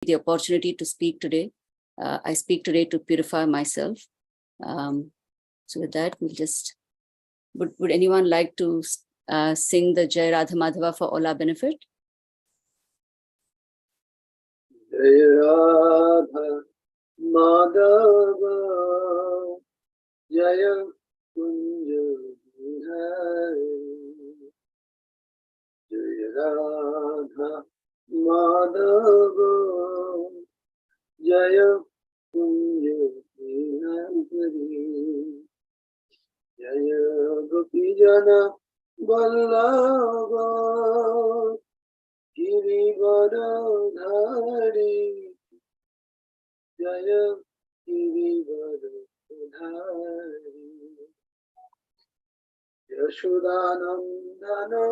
the opportunity to speak today. I speak today to purify myself. So with that, we'll just, would anyone like to sing the Jai Radha Madhava for all our benefit? Jai Radha Madhava Jaya Kunja Bihari Jai Radha Madhava Jaya Kunja Bihari Jaya Gopijana Vallabha Girivardhari Jaya Girivardhari Yashodanandana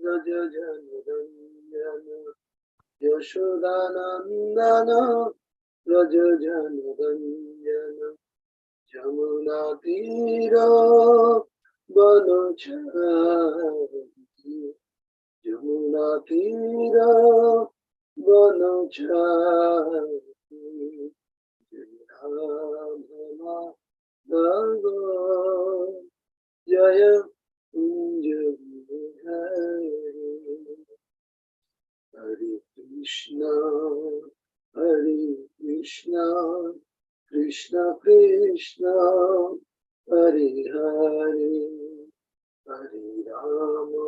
Raja Janandana Yashodanandana Raja Janandana Jamuna Tira Banachari Jamuna Tira Banachari Jaya Kunja Bihari Hare Krishna Hare Krishna Krishna Krishna Hare Hare Hare Rama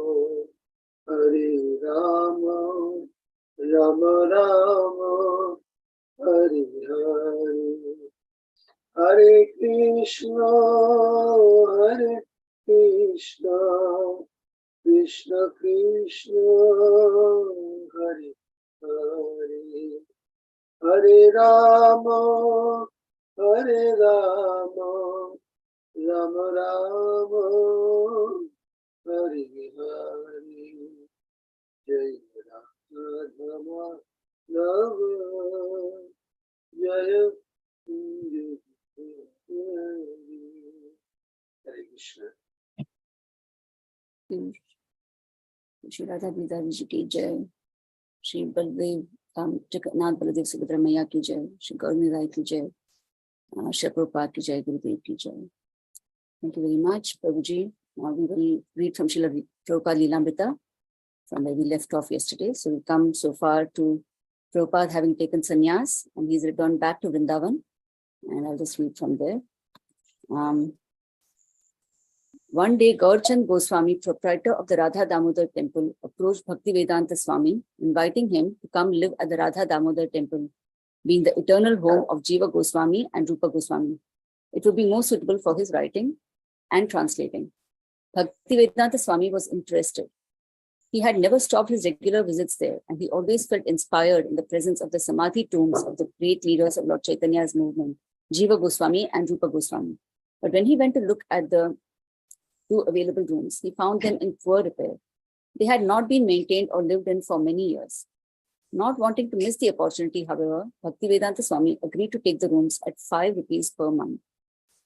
Hare Rama Rama Rama Hare Hare Hare Krishna Krishna Krishna Hare Hare Hare Rama Hare Rama Rama Rama Hare Hare Jai Radha Madhava Jaya Hare Krishna. Shri Radha Bridhavi Ji ki Jai. Shri Baldev Jagannath Baladev Subhadra Maya ki Jai. Shri Gaurani Rai ki Jai. Shri Prabhupada ki Jai. Gurudev ki Jai. Thank you very much, Prabhuji. Now we will read from Srila Prabhupada Lilamrita, from where we left off yesterday. So we come so far to Prabhupada having taken sannyas, and he's returned back to Vrindavan. And I'll just read from there. One day, Gaurchand Goswami, proprietor of the Radha Damodar temple, approached Bhaktivedanta Swami, inviting him to come live at the Radha Damodar temple, being the eternal home of Jiva Goswami and Rupa Goswami. It would be more suitable for his writing and translating. Bhaktivedanta Swami was interested. He had never stopped his regular visits there, and he always felt inspired in the presence of the Samadhi tombs of the great leaders of Lord Chaitanya's movement, Jiva Goswami and Rupa Goswami. But when he went to look at the two available rooms, he found them in poor repair. They had not been maintained or lived in for many years. Not wanting to miss the opportunity, however, Bhaktivedanta Swami agreed to take the rooms at 5 rupees per month.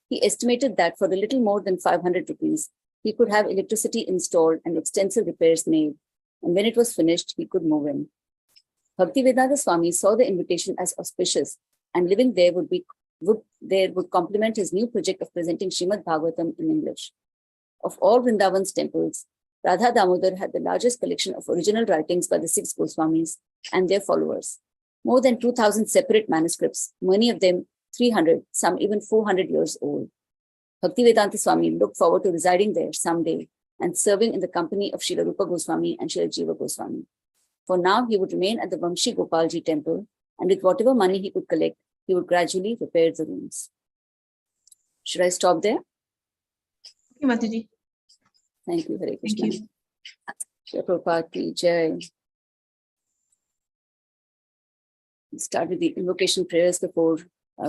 He estimated that for a little more than 500 rupees, he could have electricity installed and extensive repairs made, and when it was finished, he could move in. Bhaktivedanta Swami saw the invitation as auspicious, and living there would complement his new project of presenting Srimad Bhagavatam in English. Of all Vrindavan's temples, Radha Damodar had the largest collection of original writings by the 6 Goswamis and their followers. More than 2,000 separate manuscripts, many of them 300, some even 400 years old. Bhaktivedanta Swami looked forward to residing there someday and serving in the company of Srila Rupa Goswami and Srila Jiva Goswami. For now, he would remain at the Vamshi Gopalji temple, and with whatever money he could collect, he would gradually repair the rooms. Should I stop there? Mataji. Thank you, Hare Krishna. Thank you. Shri Prabhupada ki Jai. We'll start with the invocation prayers before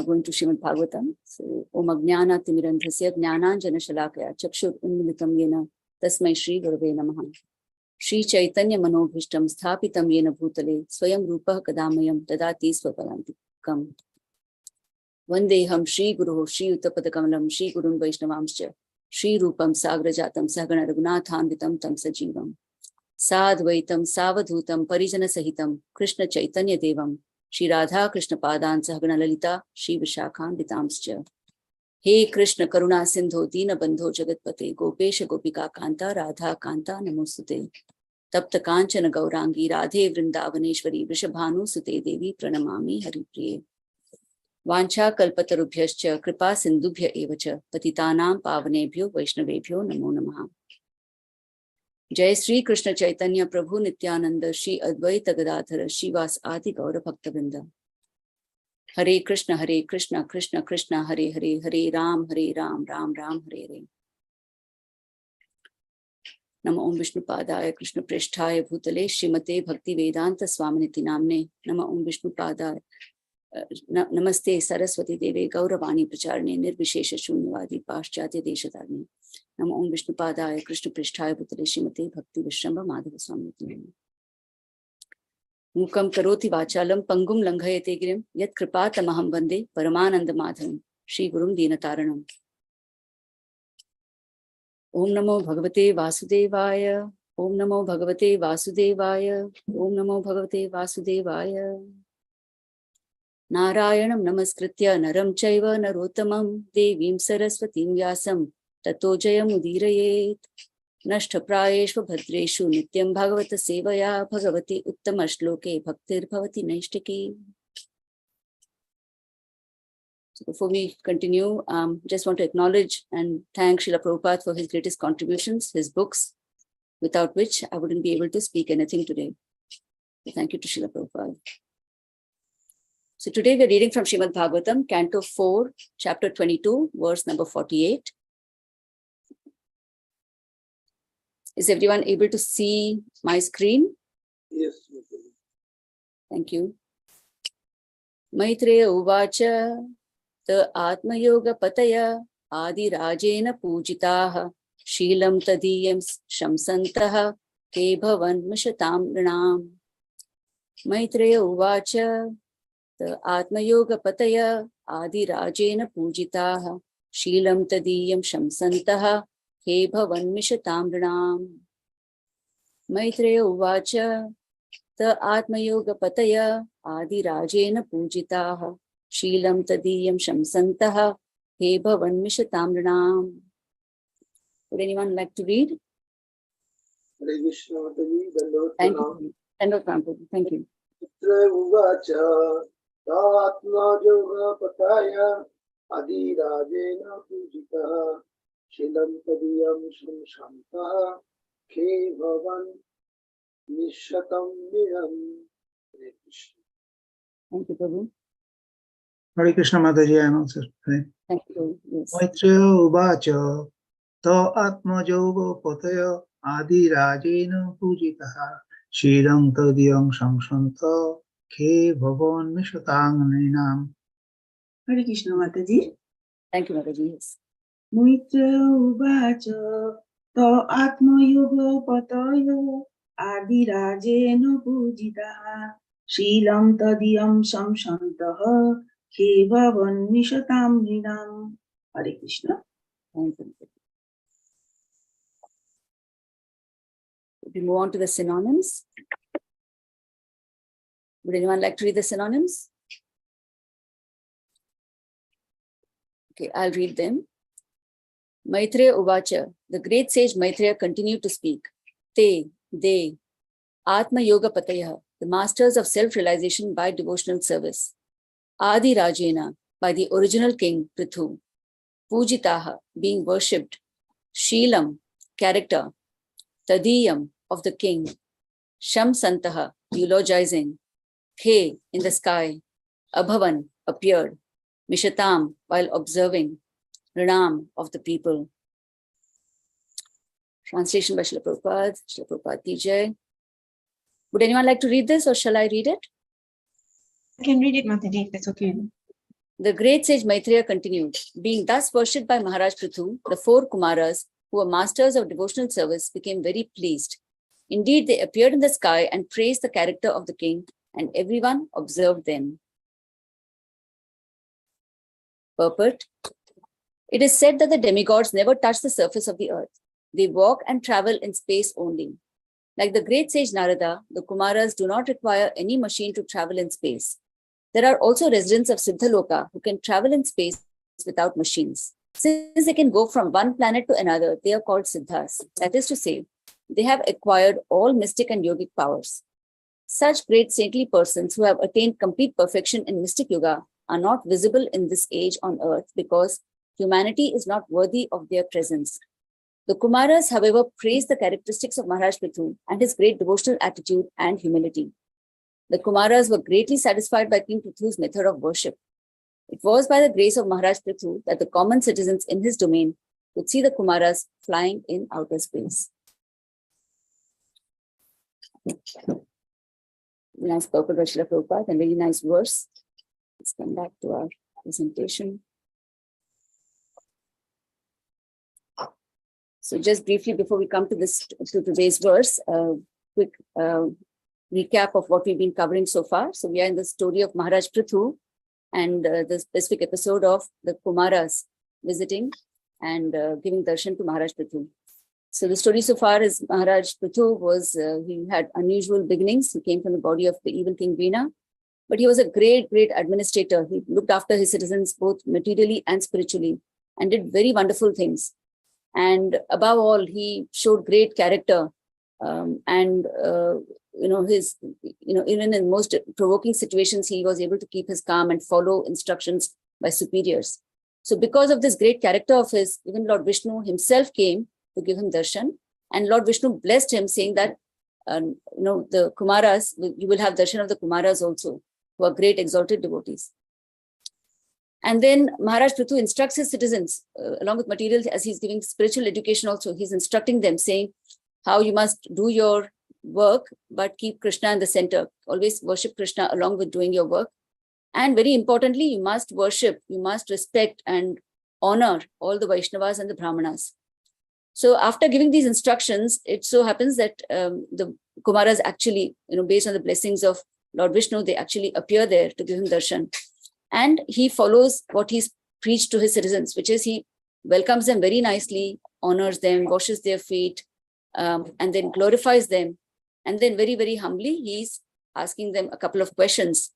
going to Srimad Bhagavatam. So, Om Ajnana Timirandhasya Jnananjana Shalakaya Chakshur Unmilitam Yena Tasmai Shri Gurave Namaha. Shri Chaitanya Manobhishtam Sthapitam Yena Bhutale Swayam Rupa Kadamayam Tadati Swapalantikam. Vandeham Shri Guru Shri Uttapadakamalam Shri Gurun Vaishnavamscha Shri Rupam Sagrajatam Sagana Raghunathanvitam Tam Sajivam Sadvaitam Savadhutam Parijana Sahitam Krishna Chaitanya Devam Shri Radha Krishna Padan Sahagana Lalita Shri Vishakhan Vitamscha. He Krishna Karuna Sindho Dina Bandho Jagatpate Gopesha Gopika Kanta Radha Kanta Namostute. Tapta Kanchana Gaurangi Radhe Vrindavaneshwari Vrishabhanu Sute Devi Pranamami Haripriye. Vancha Kalpatarubhyascha Kripa Sindubhya Evacha Patitanam Pavanebhyo Vaishnavebhyo Namo Namaha. Jai Sri Krishna Chaitanya Prabhu Nityananda Shri Advaita Gadadhara Shivas Adi Gaura Bhaktavinda. Hare Krishna Krishna Krishna Hare Hare Hare Ram Ram Ram Hare Hare. Nama Om Vishnu Padaya Krishna Pristhaya Bhutale Srimate Bhakti Vedanta Swaminiti Namne. Nama Om Vishnu Padaya Namaste Saraswati Deve Gauravani Pracharne Nirvishesha Shunyavadi Paschatya Deshatarne. Nama Om Vishnu Padaya Krishna Pristhaya Bhutale Srimate Bhakti Vishramba Madhava Swaminiti Namne. Mukam karoti vachalam pangum langhayate girim yat kripatamaham bande paramananda madhavam Shri Gurum Dinataranam. Om Namo Bhagavate Vasudevaya. Om Namo Bhagavate Vasudevaya. Om Namo Bhagavate Vasudevaya. Narayanam Namaskritya Naram Chaiva Narottamam Devim Saraswatim Vyasam Tato Jayam Udirayet. Nashtaprayeshva Bhadreshu Nityam Bhagavata Sevaya Bhagavati Uttama Shloke Bhaktir Bhavati Naishtaki. So before we continue, just want to acknowledge and thank Srila Prabhupada for his greatest contributions, his books, without which I wouldn't be able to speak anything today. So thank you to Srila Prabhupada. So today we're reading from Srimad Bhagavatam, Canto 4, Chapter 22, verse number 48. Is everyone able to see my screen? Yes. Thank you. Maitreya Uvacha Ta Atma Yoga Pataya Adi Rajena Pujitaha Shilam Tadiyam Shamsantaha Ke Bhavan Mishatam Rinam. Maitreya Uvacha Ta Atma Yoga Pataya Adi Rajena Pujitaha Shilam Tadiyam Shamsantaha He Bhavan Mishatam Rinam. Maitreya Uvacha Ta Atma Yoga Pataya Adi Rajena Pujitaha Shilam Tadiyam Shamsantaha He Bhavan Mishatam Rinam. Would anyone like to read? Hare Krishna Mataji Thank you. Thank you. Mitra Uvacha Tatma Yoga Pataya Adi Rajena Pujitaha Shilam Tadiyam Shamsantaha Ke Bhavan Nishatam Niram. Hare Krishna. Thank you, Prabhu. Hare Krishna Mataji, I am also praying. Thank you. Yes. Maitreya Uvacha Ta Atma Yoga Pataya Adi Rajena Pujitaha Shiram Tadiyam Shamsanta Ke Bhavan Mishatang Ninam. Hare Krishna Mataji. Thank you, Mataji. Yes. Maitreya Uvacha Ta Atma Yoga Pataya Adi Rajena Pujitaha Shilam Tadiyam Shamshantaha He Bhavan Mishatam Nidam. Hare Krishna. Thank you. We move on to the synonyms. Would anyone like to read the synonyms? Okay, I'll read them. Maitreya Uvacha, the great sage Maitreya continued to speak. They, Atma Yoga Pataya, the masters of self-realization by devotional service. Adi Rajena, by the original king Prithu. Pujitaha, being worshipped. Shilam, character. Tadiyam, of the king. Shamsantaha, eulogizing. He, in the sky. Abhavan, appeared. Mishatam, while observing. Rinam, of the people. Translation by Srila Prabhupada. Srila Prabhupada Ki Jai. Would anyone like to read this, or shall I read it? I can read it, Mataji, if that's okay. The great sage Maitreya continued, being thus worshipped by Maharaj Prithu, the 4 Kumaras, who were masters of devotional service, became very pleased. Indeed, they appeared in the sky and praised the character of the king, and everyone observed them. Purport. It is said that the demigods never touch the surface of the earth. They walk and travel in space only. Like the great sage Narada, the Kumaras do not require any machine to travel in space. There are also residents of Siddhaloka who can travel in space without machines. Since they can go from one planet to another, they are called Siddhas. That is to say, they have acquired all mystic and yogic powers. Such great saintly persons who have attained complete perfection in mystic yoga are not visible in this age on earth because humanity is not worthy of their presence. The Kumaras, however, praise the characteristics of Maharaj Prithu and his great devotional attitude and humility. The Kumaras were greatly satisfied by King Prithu's method of worship. It was by the grace of Maharaj Prithu that the common citizens in his domain could see the Kumaras flying in outer space. Nice purport by Srila Prabhupada and very nice verse. Let's come back to our presentation. So just briefly before we come to today's verse, quick recap of what we've been covering so far. So we are in the story of Maharaj Prithu and the specific episode of the Kumaras visiting and giving darshan to Maharaj Prithu. So the story so far is Maharaj Prithu was, he had unusual beginnings. He came from the body of the evil king Veena, but he was a great administrator. He looked after his citizens both materially and spiritually and did very wonderful things. And above all, he showed great character even in most provoking situations, he was able to keep his calm and follow instructions by superiors. So because of this great character of his, even Lord Vishnu himself came to give him darshan, and Lord Vishnu blessed him, saying that, the Kumaras, you will have darshan of the Kumaras also, who are great exalted devotees. And then Maharaj Prithu instructs his citizens, along with materials, as he's giving spiritual education also, he's instructing them, saying how you must do your work, but keep Krishna in the center. Always worship Krishna along with doing your work. And very importantly, you must worship, you must respect and honor all the Vaishnavas and the Brahmanas. So after giving these instructions, it so happens that the Kumaras actually, based on the blessings of Lord Vishnu, they actually appear there to give him darshan. And he follows what he's preached to his citizens, which is he welcomes them very nicely, honors them, washes their feet, and then glorifies them. And then very, very humbly, he's asking them a couple of questions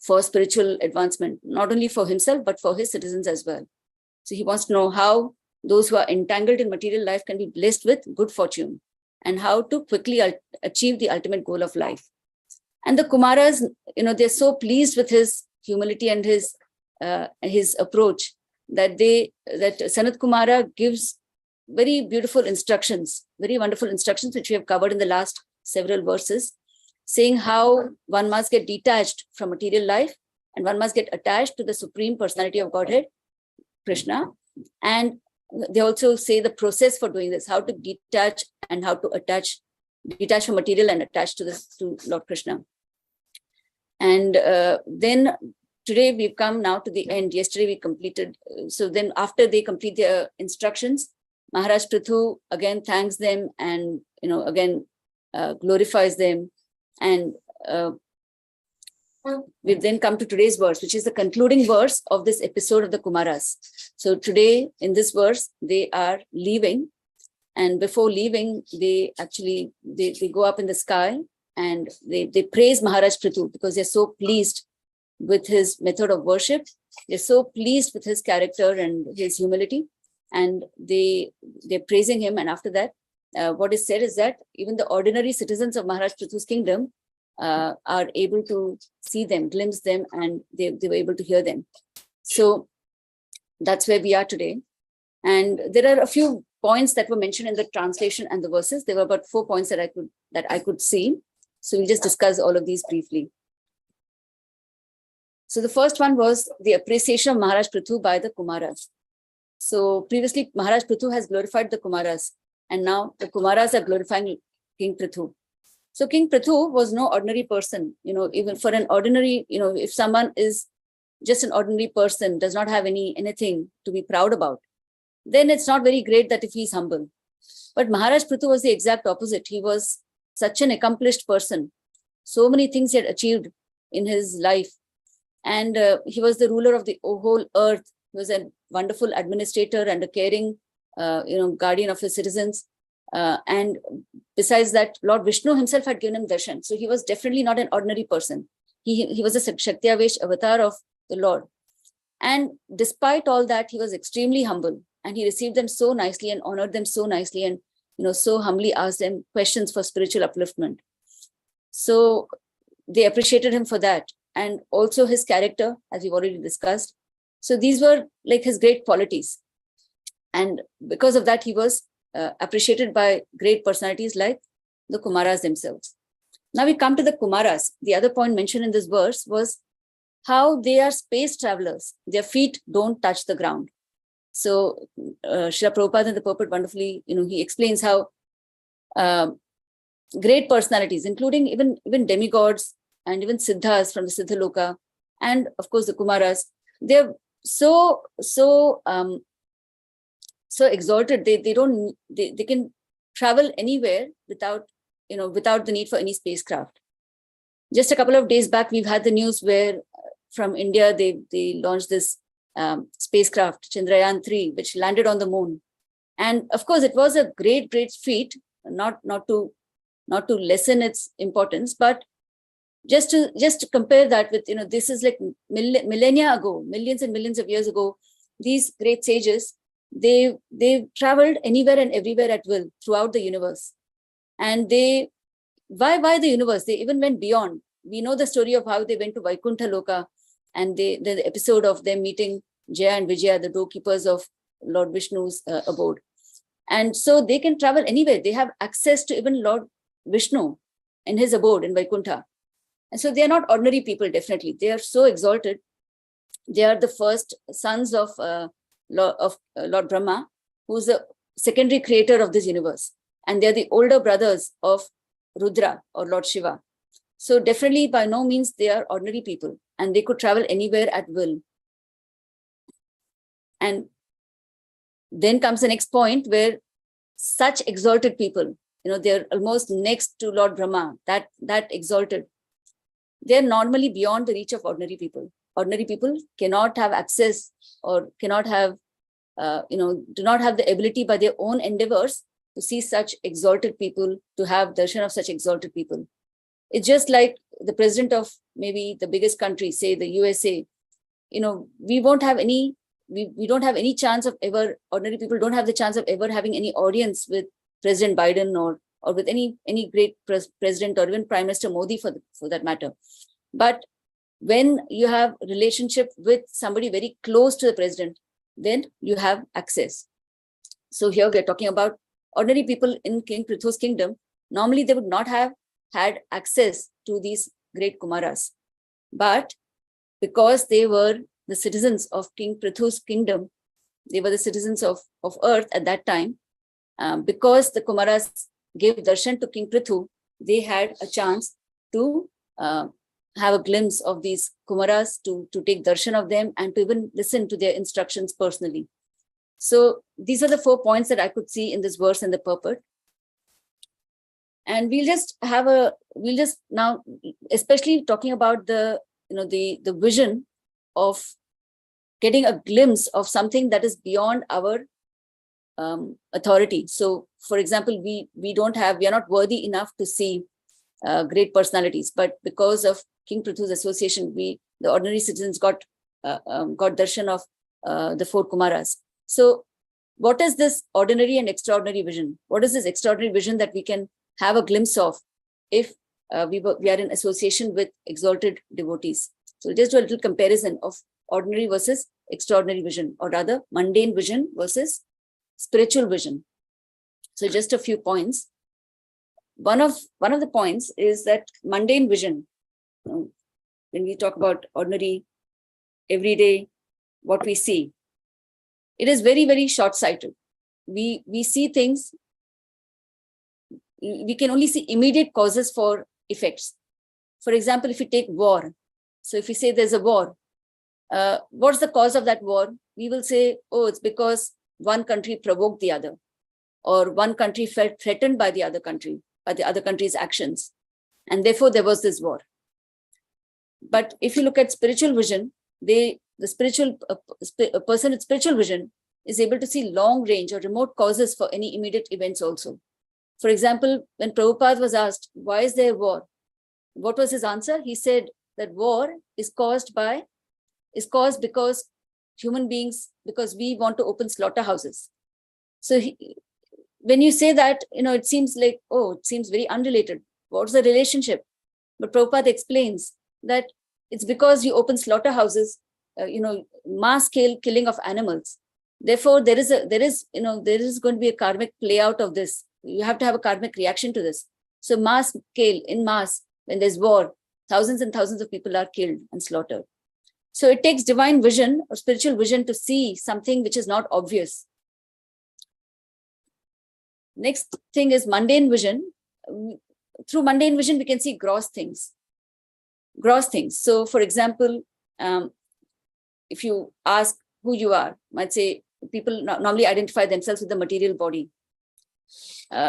for spiritual advancement, not only for himself, but for his citizens as well. So he wants to know how those who are entangled in material life can be blessed with good fortune and how to quickly achieve the ultimate goal of life. And the Kumaras, they're so pleased with his humility and his approach that Sanat Kumara gives very beautiful instructions, very wonderful instructions, which we have covered in the last several verses, saying how one must get detached from material life and one must get attached to the Supreme Personality of Godhead, Krishna. And they also say the process for doing this, how to detach and how to detach from material and attach to Lord Krishna. And then today we've come now to the end. Yesterday we completed. So then after they complete their instructions, Maharaj Prithu again thanks them and, again glorifies them. And we've then come to today's verse, which is the concluding verse of this episode of the Kumaras. So today in this verse, they are leaving. And before leaving, they go up in the sky and they praise Maharaj Prithu because they're so pleased with his method of worship. They're so pleased with his character and his humility. And they're praising him. And after that, what is said is that even the ordinary citizens of Maharaj Prithu's kingdom are able to see them, glimpse them, and they were able to hear them. So that's where we are today. And there are a few points that were mentioned in the translation and the verses. There were about 4 points that I could see. So we'll just discuss all of these briefly. So the first one was the appreciation of Maharaj Prithu by the Kumaras. So previously, Maharaj Prithu has glorified the Kumaras, and now the Kumaras are glorifying King Prithu. So King Prithu was no ordinary person, even for an ordinary, if someone is just an ordinary person, does not have anything to be proud about, then it's not very great that if he's humble. But Maharaj Prithu was the exact opposite. He was such an accomplished person. So many things he had achieved in his life. And he was the ruler of the whole earth. He was a wonderful administrator and a caring, guardian of his citizens. And besides that, Lord Vishnu himself had given him darshan. So he was definitely not an ordinary person. he was a Shaktyavesh avatar of the Lord. And despite all that, he was extremely humble, and he received them so nicely and honored them so nicely, and so humbly asked them questions for spiritual upliftment. So they appreciated him for that, and also his character, as we've already discussed. So these were like his great qualities, and because of that, he was appreciated by great personalities like the Kumaras themselves. Now we come to the Kumaras. The other point mentioned in this verse was how they are space travelers. Their feet don't touch the ground. So Srila Prabhupada in the purport wonderfully, he explains how great personalities, including even demigods and even siddhas from the Siddhaloka, and of course the Kumaras, they're so exalted. They can travel anywhere without the need for any spacecraft. Just a couple of days back, we've had the news where from India they launched this spacecraft Chandrayaan-3, which landed on the moon, and of course it was a great feat. Not to lessen its importance, but just to compare that with this is like millennia ago, millions and millions of years ago. These great sages, they traveled anywhere and everywhere at will throughout the universe. And why the universe? They even went beyond. We know the story of how they went to Vaikuntha Loka, and the episode of them meeting Jaya and Vijaya, the doorkeepers of Lord Vishnu's abode. And so they can travel anywhere. They have access to even Lord Vishnu in his abode in Vaikuntha. And so they are not ordinary people, definitely. They are so exalted. They are the first sons of Lord Brahma, who's the secondary creator of this universe. And they are the older brothers of Rudra or Lord Shiva. So definitely by no means they are ordinary people, and they could travel anywhere at will. And then comes the next point where such exalted people, they're almost next to Lord Brahma, that exalted. They're normally beyond the reach of ordinary people. Ordinary people cannot have access or cannot have, do not have the ability by their own endeavors to see such exalted people, to have darshan of such exalted people. It's just like the president of maybe the biggest country, say the USA, we won't have any, we don't have any chance of ever, ordinary people don't have the chance of ever having any audience with President Biden or with any great president or even Prime Minister Modi for that matter. But when you have a relationship with somebody very close to the president, then you have access. So here we are talking about ordinary people in King Prithu's kingdom. Normally they would not have had access to these great Kumaras. But because they were the citizens of King Prithu's kingdom, they were the citizens of earth at that time, because the Kumaras gave darshan to King Prithu, they had a chance to have a glimpse of these Kumaras, to take darshan of them, and to even listen to their instructions personally. So these are the 4 points that I could see in this verse and the purport. And we'll just now, especially talking about the vision of getting a glimpse of something that is beyond our authority. So, for example, we are not worthy enough to see great personalities, but because of King Prithu's association, the ordinary citizens got darshan of the 4 Kumaras. So, what is this ordinary and extraordinary vision? What is this extraordinary vision that we can have a glimpse of if we are in association with exalted devotees? So just do a little comparison of ordinary versus extraordinary vision, or rather mundane vision versus spiritual vision. So just a few points. One of the points is that mundane vision, when we talk about ordinary, everyday, what we see, it is very, very short-sighted. We see things, we can only see immediate causes for effects. For example, if you take war, so if we say there's a war, what's the cause of that war? We will say, oh, it's because one country provoked the other, or one country felt threatened by the other country, by the other country's actions, and therefore there was this war. But if you look at spiritual vision, a person with spiritual vision is able to see long range or remote causes for any immediate events also. For example, when Prabhupada was asked, why is there war? What was his answer? He said, that war is caused because human beings, because we want to open slaughterhouses. So when you say that, it seems like, oh, it seems very unrelated. What's the relationship? But Prabhupada explains that it's because you open slaughterhouses, mass scale killing of animals. Therefore, there is going to be a karmic play out of this. You have to have a karmic reaction to this. So mass scale, in mass, when there's war, thousands and thousands of people are killed and slaughtered. So it takes divine vision or spiritual vision to see something which is not obvious. Next thing is mundane vision. Through mundane vision, we can see gross things. So, for example, if you ask who you are, might say people normally identify themselves with the material body.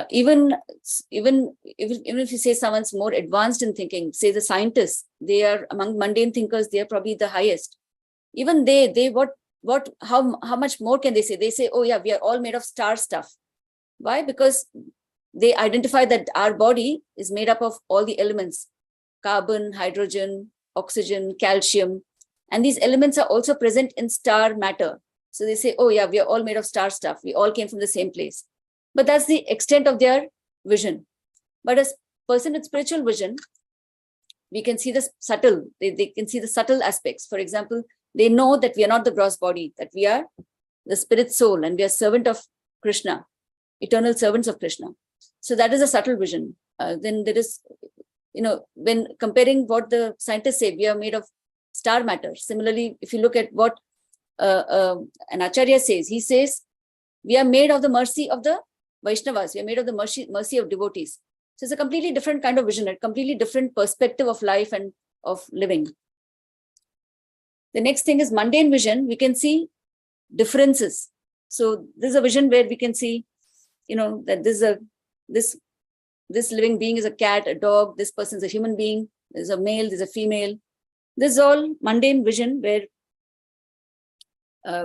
Even if you say someone's more advanced in thinking, say the scientists, they are among mundane thinkers, they are probably the highest. Even how much more can they say? They say, oh yeah, we are all made of star stuff. Why? Because they identify that our body is made up of all the elements, carbon, hydrogen, oxygen, calcium, and these elements are also present in star matter. So they say, oh yeah, we are all made of star stuff. We all came from the same place. But that's the extent of their vision. But as person with spiritual vision, we can see the subtle, they can see the subtle aspects. For example, they know that we are not the gross body, that we are the spirit soul and we are servant of Krishna, eternal servants of Krishna. So that is a subtle vision. Then there is, when comparing what the scientists say, we are made of star matter. Similarly, if you look at what an Acharya says, he says, we are made of the mercy of the Vaishnavas. We are made of the mercy of devotees. So it's a completely different kind of vision, a completely different perspective of life and of living. The next thing is mundane vision. We can see differences. So this is a vision where we can see, that this living being is a cat, a dog, this person is a human being, there's a male, there's a female. This is all mundane vision where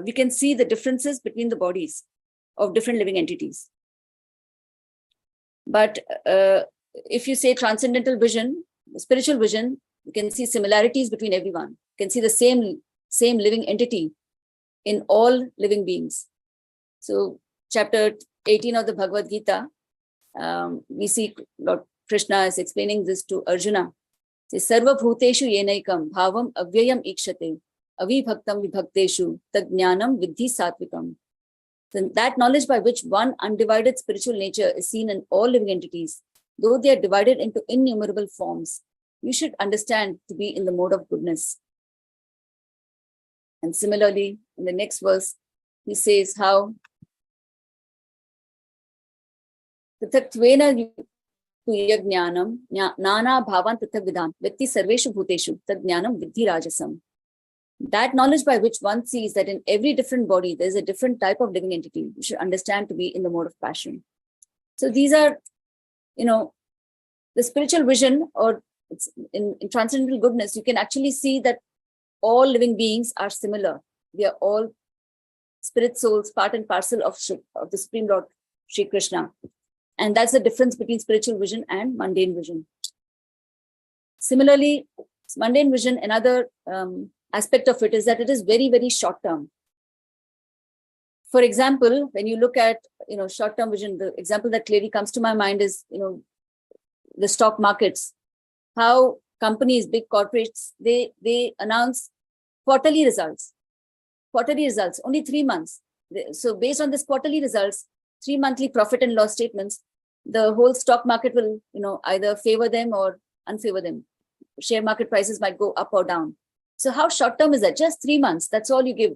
we can see the differences between the bodies of different living entities. But if you say transcendental vision, spiritual vision, you can see similarities between everyone. You can see the same living entity in all living beings. So chapter 18 of the Bhagavad Gita, we see Lord Krishna is explaining this to Arjuna. Says, Sarva bhuteshu yenaikam bhavam avyayam ikshate avibhaktam vibhakteshu tadjnanam vidhi satvikam. Then that knowledge by which one undivided spiritual nature is seen in all living entities, though they are divided into innumerable forms, you should understand to be in the mode of goodness. And similarly, in the next verse, he says how Tathatvena yajnanam nana bhavan tathavidam vitti sarveshu bhuteshu tadjnanam vidhi rajasam. That knowledge by which one sees that in every different body, there's a different type of living entity, you should understand to be in the mode of passion. So these are, the spiritual vision, or in transcendental goodness, you can actually see that all living beings are similar. We are all spirit souls, part and parcel of the Supreme Lord Sri Krishna. And that's the difference between spiritual vision and mundane vision. Similarly, mundane vision, another aspect of it is that it is very, very short term. For example, when you look at, short term vision, the example that clearly comes to my mind is, the stock markets, how companies, big corporates, they announce quarterly results, only 3 months. So based on this quarterly results, 3 monthly profit and loss statements, the whole stock market will, either favor them or unfavor them. Share market prices might go up or down. So how short term is that? Just 3 months. That's all you give,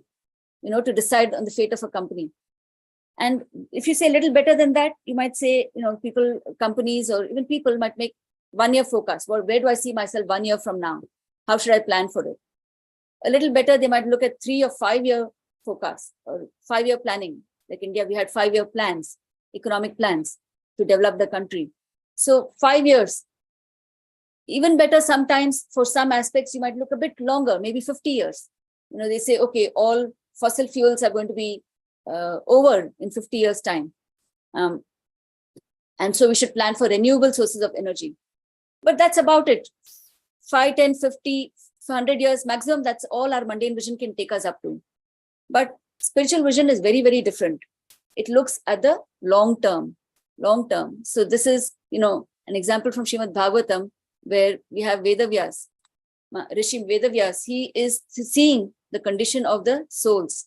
to decide on the fate of a company. And if you say a little better than that, you might say, people, companies, or even people might make 1 year forecast. Well, where do I see myself 1 year from now? How should I plan for it? A little better, they might look at 3 or 5 year forecast or 5 year planning. Like India, we had 5 year plans, economic plans to develop the country. So 5 years. Even better, sometimes for some aspects, you might look a bit longer, maybe 50 years. They say, okay, all fossil fuels are going to be over in 50 years' time. And so we should plan for renewable sources of energy. But that's about it. 5, 10, 50, 100 years maximum, that's all our mundane vision can take us up to. But spiritual vision is very, very different. It looks at the long term. So this is, an example from Srimad Bhagavatam, where we have Vedavyas, Rishi Vedavyas. He is seeing the condition of the souls.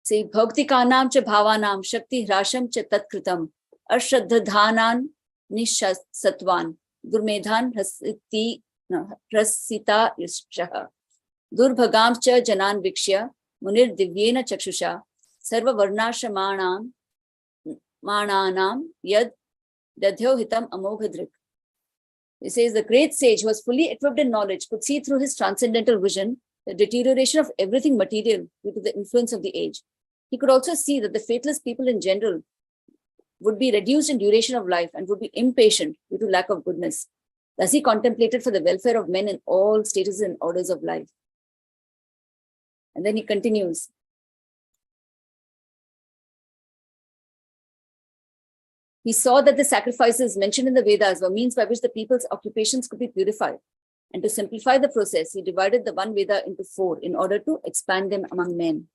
Say, bhakti kanam cha bhavanam shakti hrasham cha tatkritam ashraddhanan nishasatvan durmedhan rasita yushaha durbhagam cha janan vikshya munir divyena chakshusha sarva varnashamanam mananam yad dadhyo hitam amoghadrik. He says the great sage who was fully equipped in knowledge could see through his transcendental vision the deterioration of everything material due to the influence of the age. He could also see that the faithless people in general would be reduced in duration of life and would be impatient due to lack of goodness. Thus he contemplated for the welfare of men in all stages and orders of life. And then he continues. He saw that the sacrifices mentioned in the Vedas were means by which the people's occupations could be purified. And to simplify the process, he divided the one Veda into 4 in order to expand them among men.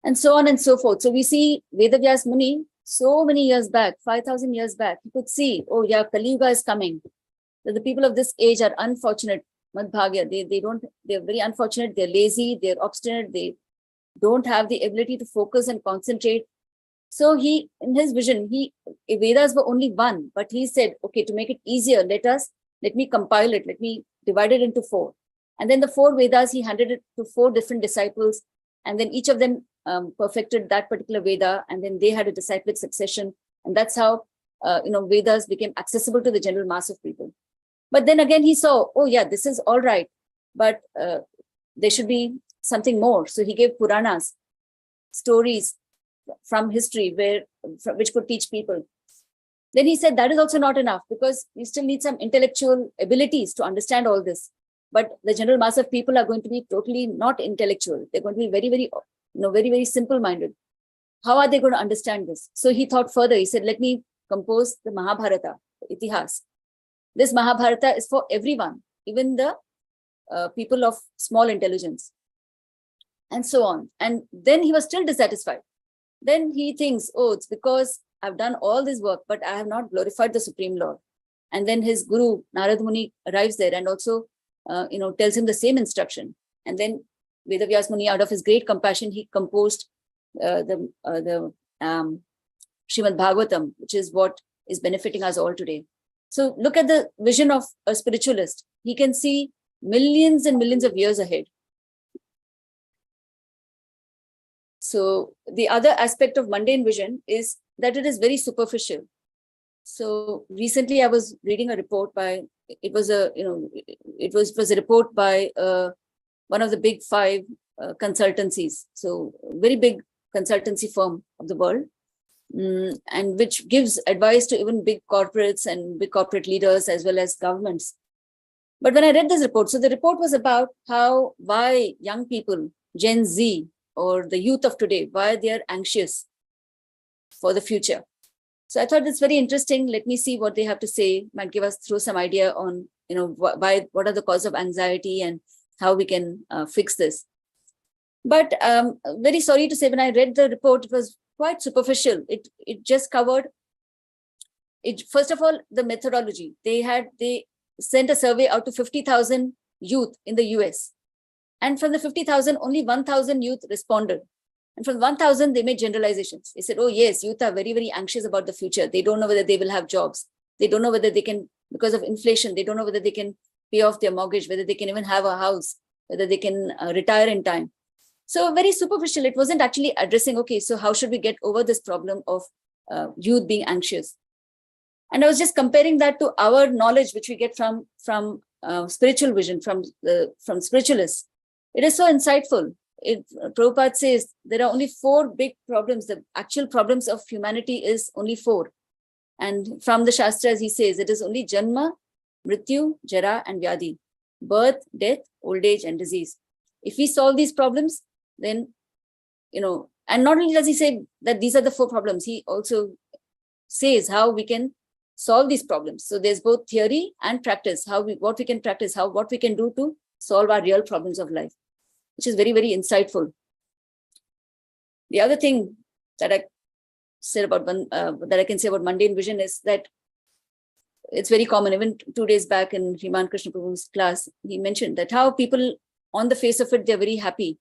And so on and so forth. So we see Vedavyas Muni so many years back, 5,000 years back, he could see, oh yeah, Kali Yuga is coming. That the people of this age are unfortunate, Madhbhagya. They're very unfortunate, they're lazy, they're obstinate, they don't have the ability to focus and concentrate. So he, in his vision, Vedas were only one, but he said, okay, to make it easier, let me compile it, let me divide it into 4. And then the 4 Vedas, he handed it to 4 different disciples, and then each of them perfected that particular Veda, and then they had a disciplic succession. And that's how, Vedas became accessible to the general mass of people. But then again, he saw, oh yeah, this is all right, but there should be something more. So he gave Puranas, stories from history which could teach people. Then he said that is also not enough, because you still need some intellectual abilities to understand all this. But the general mass of people are going to be totally not intellectual. They're going to be very, very, very, very simple-minded. How are they going to understand this? So he thought further. He said, let me compose the Mahabharata, the Itihas. This Mahabharata is for everyone, even the people of small intelligence, and so on. And then he was still dissatisfied. Then he thinks, oh, it's because I've done all this work, but I have not glorified the Supreme Lord. And then his guru, Narad Muni, arrives there and also, tells him the same instruction. And then Vedavyas Muni, out of his great compassion, he composed the Srimad Bhagavatam, which is what is benefiting us all today. So look at the vision of a spiritualist. He can see millions and millions of years ahead. So the other aspect of mundane vision is that it is very superficial. So recently I was reading a report by, it was a report by one of the big 5 consultancies. So very big consultancy firm of the world, and which gives advice to even big corporates and big corporate leaders as well as governments. But when I read this report, so the report was about why young people, Gen Z, or the youth of today, why they are anxious for the future. So I thought it's very interesting. Let me see what they have to say. Might throw some idea on, what are the causes of anxiety and how we can fix this. But very sorry to say, when I read the report, it was quite superficial. It just covered it. First of all, the methodology. They sent a survey out to 50,000 youth in the US. And from the 50,000, only 1,000 youth responded. And from 1,000, they made generalizations. They said, oh yes, youth are very, very anxious about the future. They don't know whether they will have jobs. They don't know whether they can, because of inflation, they don't know whether they can pay off their mortgage, whether they can even have a house, whether they can retire in time. So very superficial. It wasn't actually addressing, okay, so how should we get over this problem of youth being anxious? And I was just comparing that to our knowledge, which we get from spiritual vision, from spiritualists. It is so insightful. Prabhupada says there are only 4 big problems. The actual problems of humanity is only 4. And from the Shastras, he says it is only Janma, Mrityu, Jara, and Vyadhi. Birth, death, old age, and disease. If we solve these problems, then, and not only does he say that these are the 4 problems, he also says how we can solve these problems. So there's both theory and practice, what we can practice, what we can do to solve our real problems of life, which is very, very insightful. The other thing that I said about that I can say about mundane vision is that it's very common. Even 2 days back in Hriman Krishna Prabhu's class, he mentioned that how people on the face of it, they're very happy.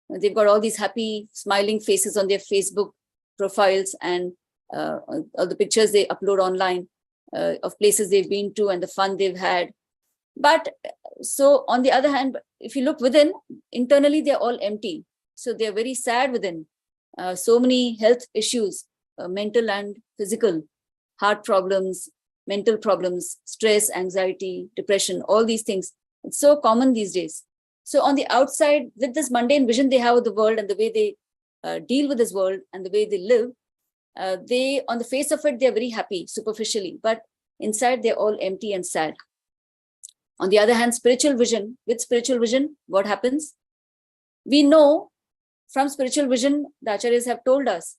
They've got all these happy, smiling faces on their Facebook profiles and all the pictures they upload online of places they've been to and the fun they've had. But so on the other hand, if you look within, internally, they're all empty. So they're very sad within. So many health issues, mental and physical, heart problems, mental problems, stress, anxiety, depression, all these things. It's so common these days. So on the outside, with this mundane vision they have of the world and the way they deal with this world and the way they live, they, on the face of it, they're very happy superficially, but inside they're all empty and sad. On the other hand, with spiritual vision, what happens? We know from spiritual vision, the Acharyas have told us,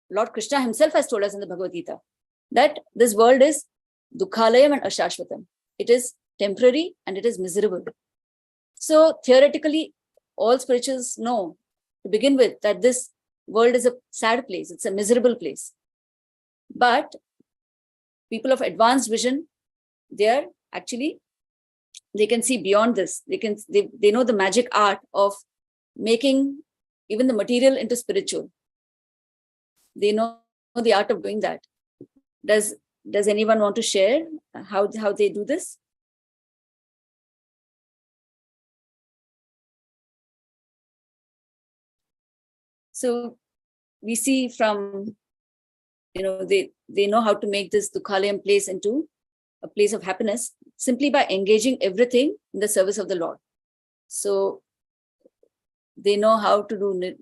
Lord Krishna himself has told us in the Bhagavad Gita, that this world is Dukhalayam and Ashashvatam. It is temporary and it is miserable. So theoretically, all spirituals know to begin with that this world is a sad place. It's a miserable place. But people of advanced vision, they can see beyond this. They know the magic art of making even the material into spiritual. They know the art of doing that. Does anyone want to share how they do this? So we see from, they know how to make this Dukhalayam place into a place of happiness simply by engaging everything in the service of the Lord. So they know how to do,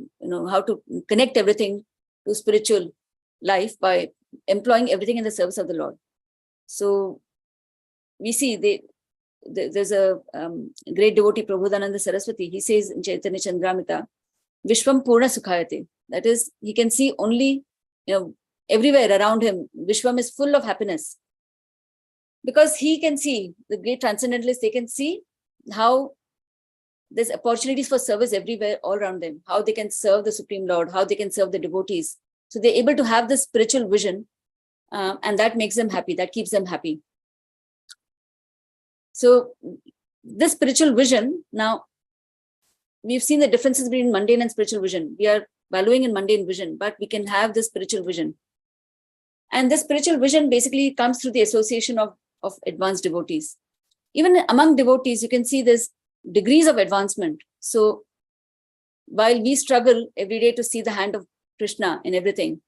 how to connect everything to spiritual life by employing everything in the service of the Lord. So we see there's a great devotee, Prabodhananda Saraswati. He says in Chaitanya Chandramrita, Vishwam Purna Sukhayate. That is, he can see only, everywhere around him, Vishwam is full of happiness. Because he can see, the great transcendentalists, they can see how there's opportunities for service everywhere, all around them, how they can serve the Supreme Lord, how they can serve the devotees. So they're able to have this spiritual vision, and that makes them happy, that keeps them happy. So this spiritual vision, now, we've seen the differences between mundane and spiritual vision. We are valuing in mundane vision, but we can have this spiritual vision. And this spiritual vision basically comes through the association of advanced devotees. Even among devotees, you can see there's degrees of advancement. So while we struggle every day to see the hand of Krishna in everything,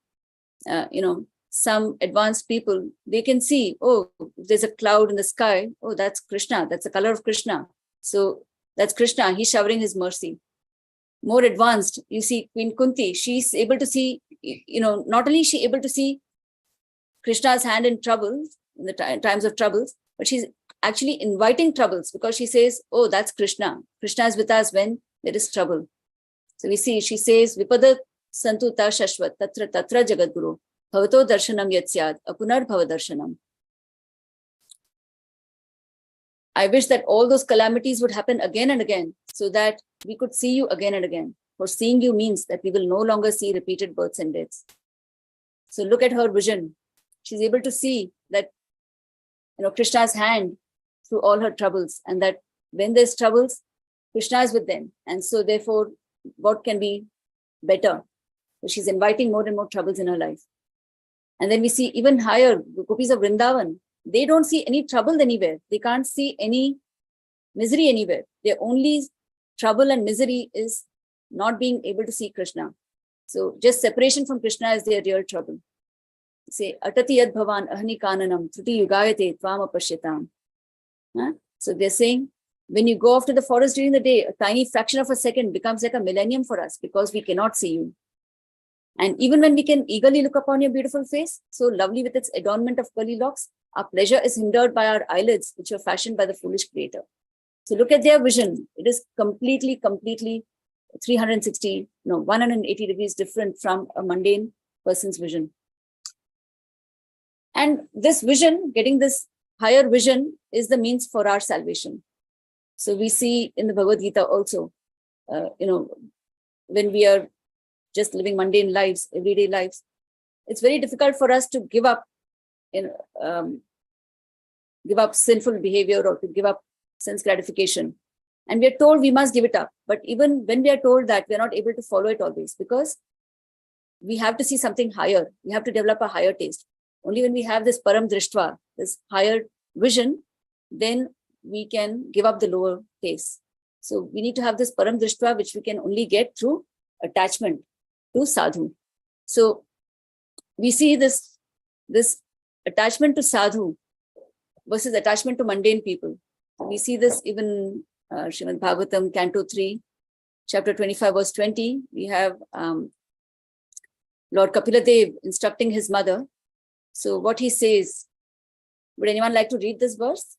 some advanced people, they can see, oh, if there's a cloud in the sky, oh, that's Krishna, that's the color of Krishna. So that's Krishna, he's showering his mercy. More advanced, you see Queen Kunti, she's able to see, not only is she able to see Krishna's hand in troubles, in the times of troubles, but she's actually inviting troubles because she says, oh, that's Krishna. Krishna is with us when there is trouble. So we see, she says, Vipada Santu Ta Shashvat Tatra Jagadguru Bhavato Darshanam Yatsyad Apunar Bhava Darshanam. I wish that all those calamities would happen again and again so that we could see you again and again. For seeing you means that we will no longer see repeated births and deaths. So look at her vision. She's able to see that, Krishna's hand through all her troubles, and that when there's troubles, Krishna is with them. And so therefore, what can be better? So she's inviting more and more troubles in her life. And then we see even higher, the gopis of Vrindavan, they don't see any trouble anywhere. They can't see any misery anywhere. Their only trouble and misery is not being able to see Krishna. So just separation from Krishna is their real trouble. Say, Atati yad bhavan ahni kananam truti yugayate tvama pasyatam. So they're saying, when you go off to the forest during the day, a tiny fraction of a second becomes like a millennium for us because we cannot see you. And even when we can eagerly look upon your beautiful face, so lovely with its adornment of curly locks, our pleasure is hindered by our eyelids, which were fashioned by the foolish creator. So look at their vision. It is completely 180 degrees different from a mundane person's vision. And this vision, getting this higher vision, is the means for our salvation. So we see in the Bhagavad Gita also, when we are just living mundane lives, everyday lives, it's very difficult for us to give up sinful behavior or to give up sense gratification. And we are told we must give it up. But even when we are told that, we are not able to follow it always, because we have to see something higher. We have to develop a higher taste. Only when we have this param drishtva, this higher vision, then we can give up the lower taste. So we need to have this param drishtva, which we can only get through attachment to sadhu. So we see this attachment to sadhu versus attachment to mundane people. We see this even Srimad Bhagavatam, Canto 3, chapter 25, verse 20. We have Lord Kapiladev instructing his mother. So what he says, would anyone like to read this verse?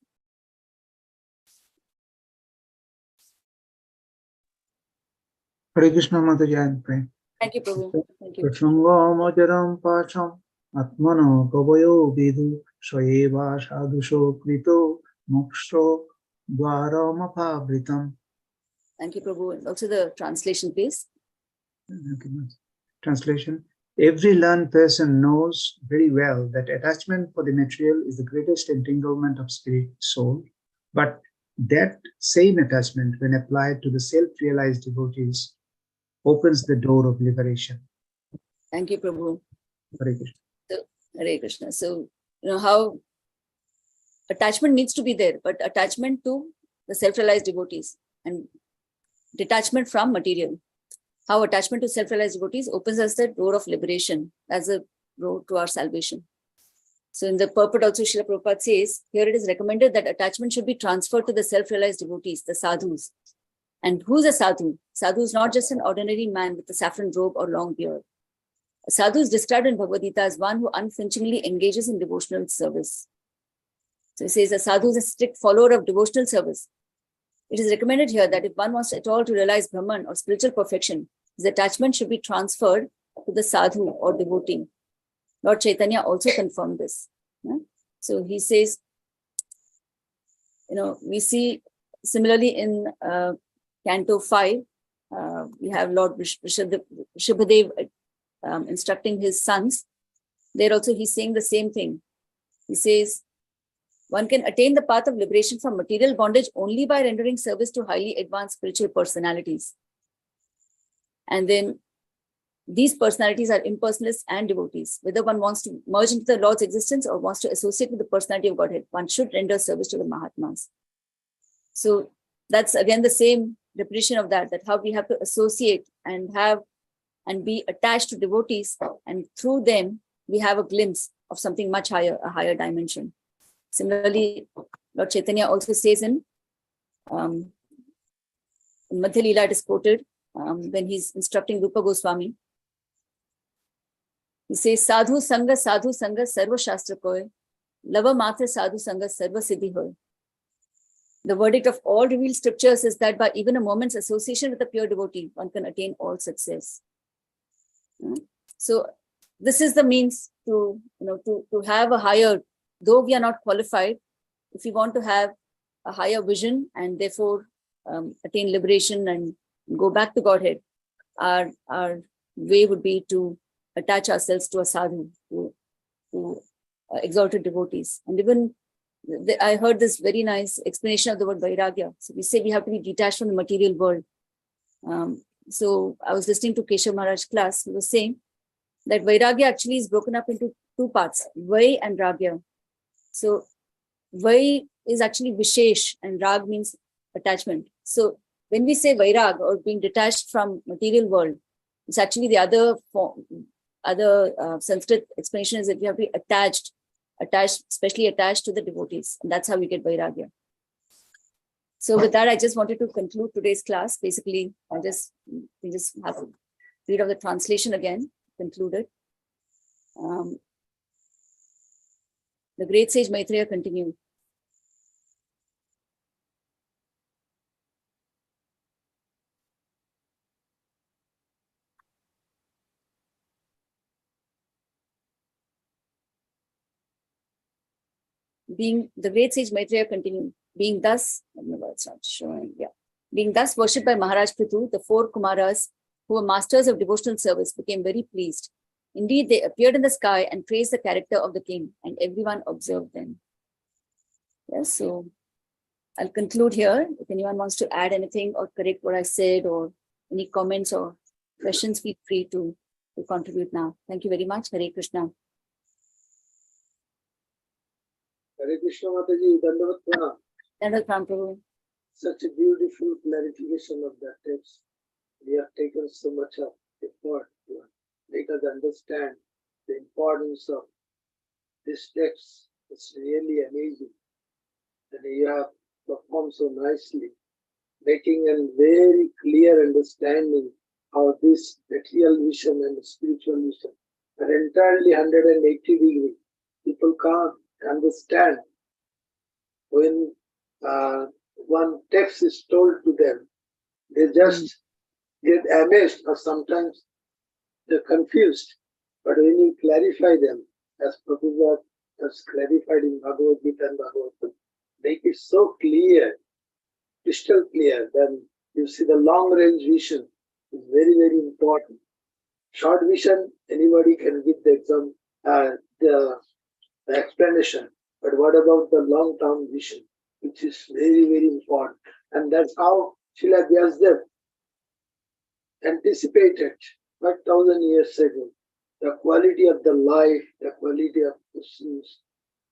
Hare Krishna Mataji, I pray. Thank you, Prabhu. Thank you. Prasangamajaram pacham atmano kavayo vidu soeva sadhusho krito moksho dvaramapavritam. Thank you, Prabhu. And also the translation, please. Translation. Every learned person knows very well that attachment for the material is the greatest entanglement of spirit soul, but that same attachment, when applied to the self-realized devotees, opens the door of liberation. Thank you, Prabhu. Hare Krishna. So, Hare Krishna. So, how attachment needs to be there, but attachment to the self-realized devotees and detachment from material. How attachment to self-realized devotees opens us the door of liberation as a road to our salvation. So in the purport also, Srila Prabhupada says, here it is recommended that attachment should be transferred to the self-realized devotees, the sadhus. And who's a sadhu? Sadhu is not just an ordinary man with a saffron robe or long beard. A sadhu is described in Bhagavad Gita as one who unflinchingly engages in devotional service. So he says a sadhu is a strict follower of devotional service. It is recommended here that if one wants at all to realize Brahman or spiritual perfection, his attachment should be transferred to the sadhu or devotee. Lord Chaitanya also confirmed this. So he says, we see similarly in Canto 5, we have Lord Vrishabhadev instructing his sons. There also he's saying the same thing. He says, one can attain the path of liberation from material bondage only by rendering service to highly advanced spiritual personalities. And then these personalities are impersonalists and devotees. Whether one wants to merge into the Lord's existence or wants to associate with the personality of Godhead, one should render service to the Mahatmas. So that's again the same repetition of that how we have to associate and have and be attached to devotees, and through them we have a glimpse of something much higher, a higher dimension. Similarly, Lord Chaitanya also says in Madhya Leela, it is quoted when he's instructing Rupa Goswami. He says, Sadhu Sangha Sarva Shastra Koy, Lava Matra Sadhu Sangha Sarva Siddhi Hoy. The verdict of all revealed scriptures is that by even a moment's association with a pure devotee, one can attain all success. So this is the means to have a higher, though we are not qualified, if we want to have a higher vision and therefore attain liberation and go back to Godhead, our way would be to attach ourselves to a sadhu, to exalted devotees. And even I heard this very nice explanation of the word vairagya. So we say we have to be detached from the material world. So I was listening to Keshav Maharaj's class. He was saying that vairagya actually is broken up into two parts, vai and ragya. So vai is actually vishesh and rag means attachment. So when we say vairag or being detached from material world, it's actually the other form, Sanskrit explanation is that we have to be attached, especially attached to the devotees. And that's how we get vairagya. So with that, I just wanted to conclude today's class. Basically, we just have to read of the translation again, concluded. The great sage Maitreya continued. Being the great sage Maitreya continued, being thus, it's not showing, yeah. Being thus worshipped by Maharaj Prithu, the 4 Kumaras, who were masters of devotional service, became very pleased. Indeed, they appeared in the sky and praised the character of the king, and everyone observed them. Yes, so I'll conclude here. If anyone wants to add anything or correct what I said, or any comments or questions, feel free to contribute now. Thank you very much. Hare Krishna. Hare Krishna Mataji, Dandavat Pranam. Dandavat Pranam, Prabhu. Such a beautiful clarification of that text. We have taken so much of effort to make us understand the importance of this text. It's really amazing. And you have performed so nicely, making a very clear understanding how this material vision and spiritual vision are entirely 180 degrees. People can't understand when one text is told to them. They just get amazed, or sometimes they're confused. But when you clarify them, as Prabhupada has clarified in Bhagavad Gita and Bhagavatam, make it so clear, crystal clear, then you see the long range vision is very, very important. Short vision, anybody can give the exam, the explanation. But what about the long term vision, which is very, very important? And that's how Srila Vyasdev anticipated 5,000 years ago the quality of the life, the quality of persons,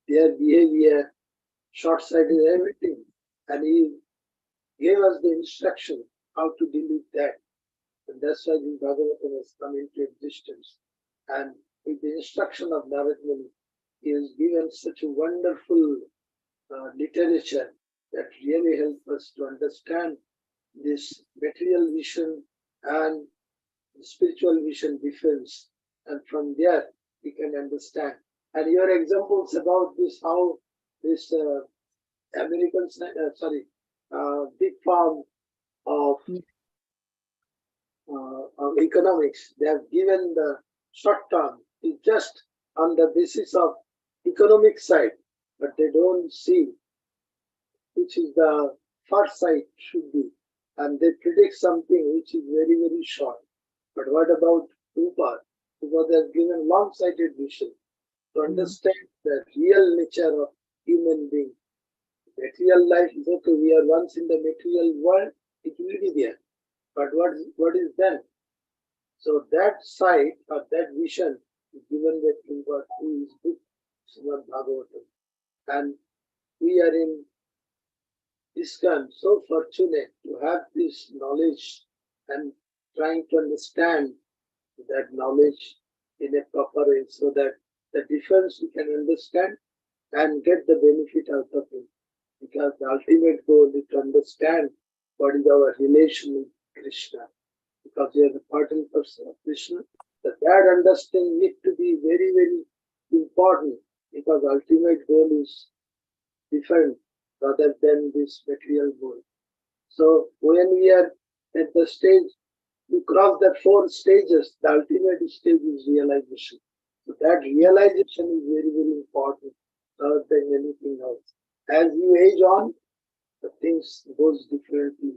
their behavior, short-sighted, everything. And he gave us the instruction how to deal with that. And that's why the Bhagavatam has come into existence. And with the instruction of Narad Muni, he has given such a wonderful literature that really helps us to understand this material vision and spiritual vision difference. And from there, we can understand. And your examples about this, how this big farm of economics, they have given the short term is just on the basis of economic side, but they don't see which is the far side should be. And they predict something which is very, very short. But what about Prabhupada? Prabhupada has given long-sighted vision to understand the real nature of human being. Material life is okay, we are once in the material world, it will be there. But what is then? So that sight or that vision is given by Prabhupada through his book, Srimad Bhagavatam. And we are in ISKCON so fortunate to have this knowledge and trying to understand that knowledge in a proper way so that the difference we can understand and get the benefit out of it. Because the ultimate goal is to understand what is our relation with Krishna. Because we are the part and person of Krishna, that understanding needs to be very, very important, because ultimate goal is different rather than this material goal. So when we are at the stage, we cross the 4 stages, the ultimate stage is realization. So that realization is very, very important rather than anything else. As you age on, the things goes differently.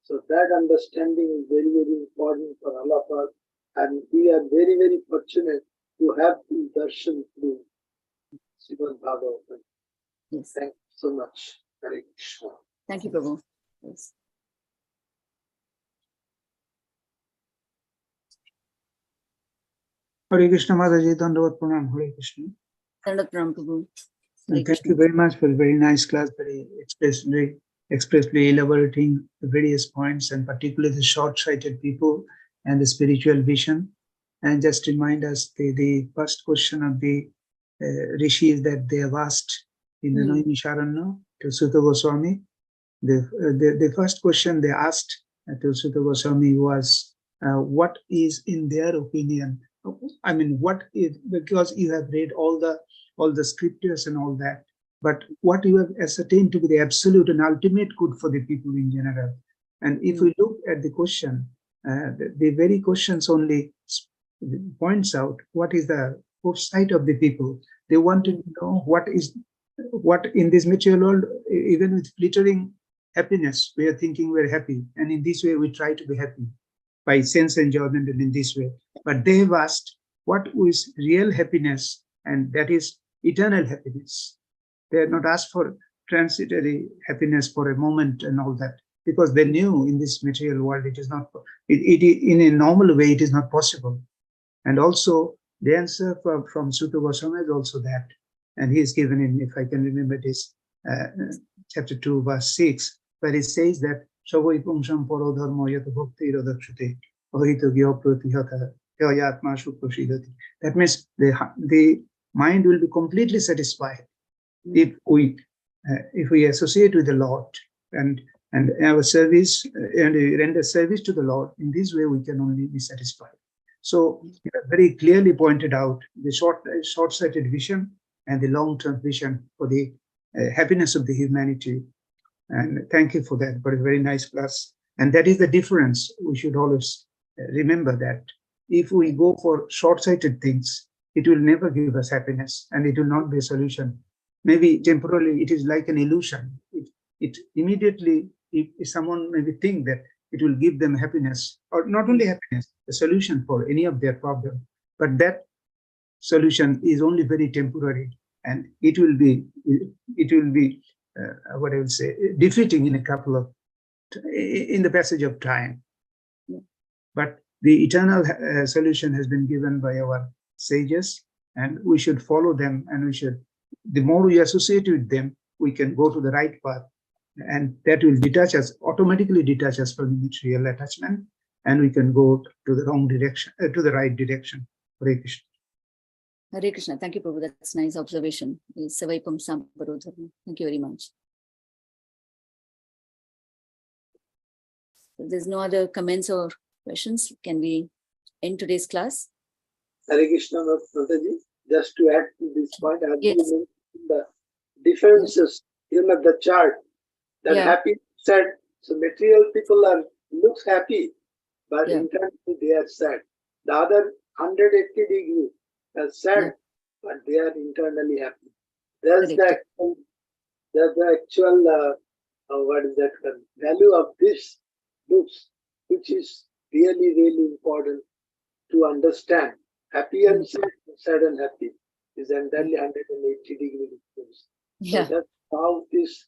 So that understanding is very, very important for all of us. And we are very, very fortunate to have the darshan through Srimad Bhagavatam. Yes. Thank you so much. Hare Krishna. Thank you, Prabhu. Yes. Hare Krishna Mataji, Dandavat Pranam, Hare Krishna. Dandavat Pranam, Prabhu. Hare And thank Krishna. you very much for a very nice class, very expressly elaborating the various points, and particularly the short-sighted people and the spiritual vision. And just remind us the first question of the rishis that they have asked in the Naimisharanya to Sutta Goswami. The first question they asked to Sutta Goswami was, what is in their opinion? I mean, what is, because you have read all the scriptures and all that, but what you have ascertained to be the absolute and ultimate good for the people in general. And if we look at the question, the very questions only points out what is the foresight of the people. They want to know what is what in this material world, even with flittering happiness, we are thinking we're happy. And in this way, we try to be happy by sense enjoyment and in this way. But they have asked, what is real happiness? And that is eternal happiness. They have not asked for transitory happiness for a moment and all that, because they knew in this material world it is not, in a normal way, it is not possible. And also the answer from Sutta Goswami is also that. And he is given in, if I can remember this, chapter 2, verse 6, where he says that Savai Pungsam Paro Dharma Yata Bhakti Radakshute Ahita Gya Pratihata Yayatma Suprasidati. That means the mind will be completely satisfied if we associate with the Lord and our service and render service to the Lord. In this way, we can only be satisfied. So very clearly pointed out the short-sighted vision and the long-term vision for the happiness of the humanity. And thank you for that, but a very nice class. And that is the difference. We should always remember that if we go for short-sighted things, it will never give us happiness and it will not be a solution. Maybe temporarily it is like an illusion. It immediately, if someone maybe think that it will give them happiness, or not only happiness, a solution for any of their problem, but that solution is only very temporary, and it will be what I would say, defeating in the passage of time. But the eternal solution has been given by our sages, and we should follow them, and the more we associate with them, we can go to the right path, and that will automatically detach us from the material attachment, and we can go to the wrong direction, to the right direction. Hare Krishna. Hare Krishna. Thank you, Prabhu. That's nice observation. Savai Pungsam Paro Dharma. Thank you very much. If there's no other comments or questions, can we end today's class? Hare Krishna, Mataji. Just to add to this point, I have Yes. mentioned the differences in the chart. That happy, sad. So material people looks happy, but internally they are sad. The other 180 degree are sad, but they are internally happy. That's the actual what is that value of this books, which is really, really important to understand. Happy and sad and happy is entirely 180 degree difference. Yeah. So that's how this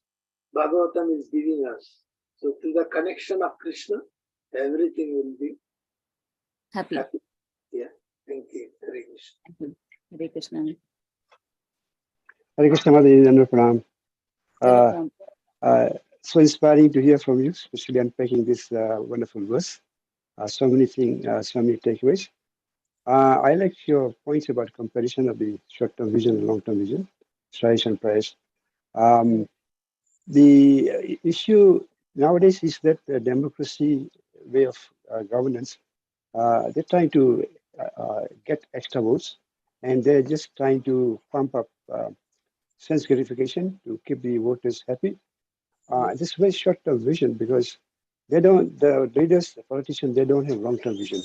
Bhagavatam is giving us. So through the connection of Krishna, everything will be Happy. Yeah. Thank you. Hare Krishna. Thank you. Hare Krishna. Hare Krishna, Mother Pranam. So inspiring to hear from you, especially unpacking this wonderful verse. So many things, so many takeaways. I like your points about comparison of the short-term vision and long-term vision, strides and price. The issue nowadays is that the democracy way of governance, they're trying to get extra votes, and they're just trying to pump up sense gratification to keep the voters happy. This is very short-term vision because the leaders, the politicians, they don't have long-term vision.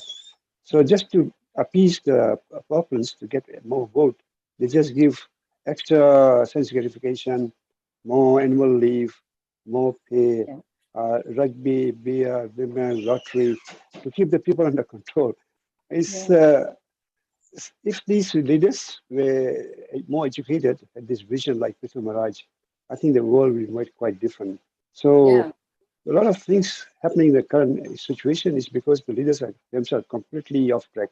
So just to appease the populace to get more vote, they just give extra sense gratification, more annual leave, more pay, rugby, beer, women, lottery, to keep the people under control. It's if these leaders were more educated, had this vision like Prithu Maharaj, I think the world will be quite different. So a lot of things happening in the current situation is because the leaders are themselves completely off track,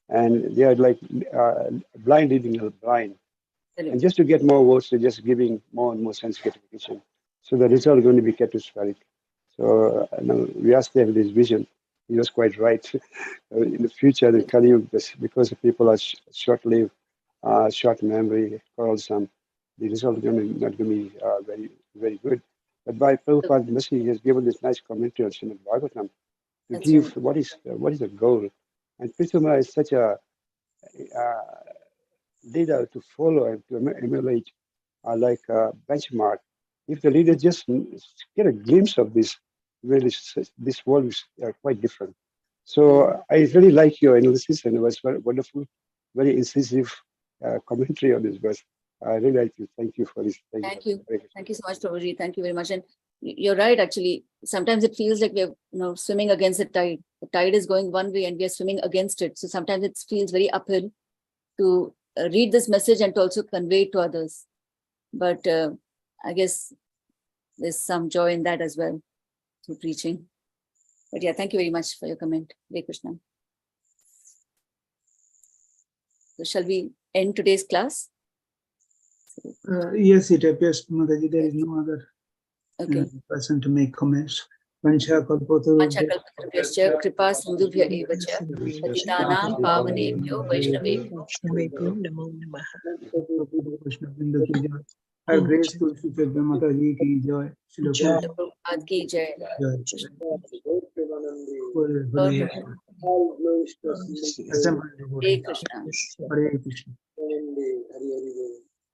and they are like blind leading the blind. And just to get more votes, they're just giving more and more sense gratification. So the result is going to be catastrophic. So we asked them this vision. He was quite right. In the future, the Kali Yuga, because the people are short-lived, short memory, quarrelsome, the result is not going to be very, very good. But by Prabhupada's mercy, he has given this nice commentary on Srimad Bhagavatam to give what is the goal. And Prithuma is such a leader to follow and to emulate, like a benchmark. If the leader just get a glimpse of this, really, this world is quite different. So I really like your analysis, and it was very wonderful, very incisive commentary on this verse. I really like to thank you for this. Thank you. Thank you so much, Prabhuji. Thank you very much. And you're right, actually. Sometimes it feels like we're swimming against the tide. The tide is going one way and we are swimming against it. So sometimes it feels very uphill to read this message and to also convey it to others. But I guess there's some joy in that as well through preaching. But yeah, thank you very much for your comment. Hare Krishna. So shall we end today's class? Yes, it appears, Mataji, there is no other Okay. person to make comments. Vancha kalpotru Panchakalpatarubhyascha kripa sindhubhya eva cha patitanam pavanebhyo vaishnavebhyo. Vaishnavebhyo namo namaha. Her grace Tulasi Sevya Mataji ki joy. Shri Srila Prabhupada ki jai. Joy. Lord, All glories to Hare Krishna. Hare Krishna.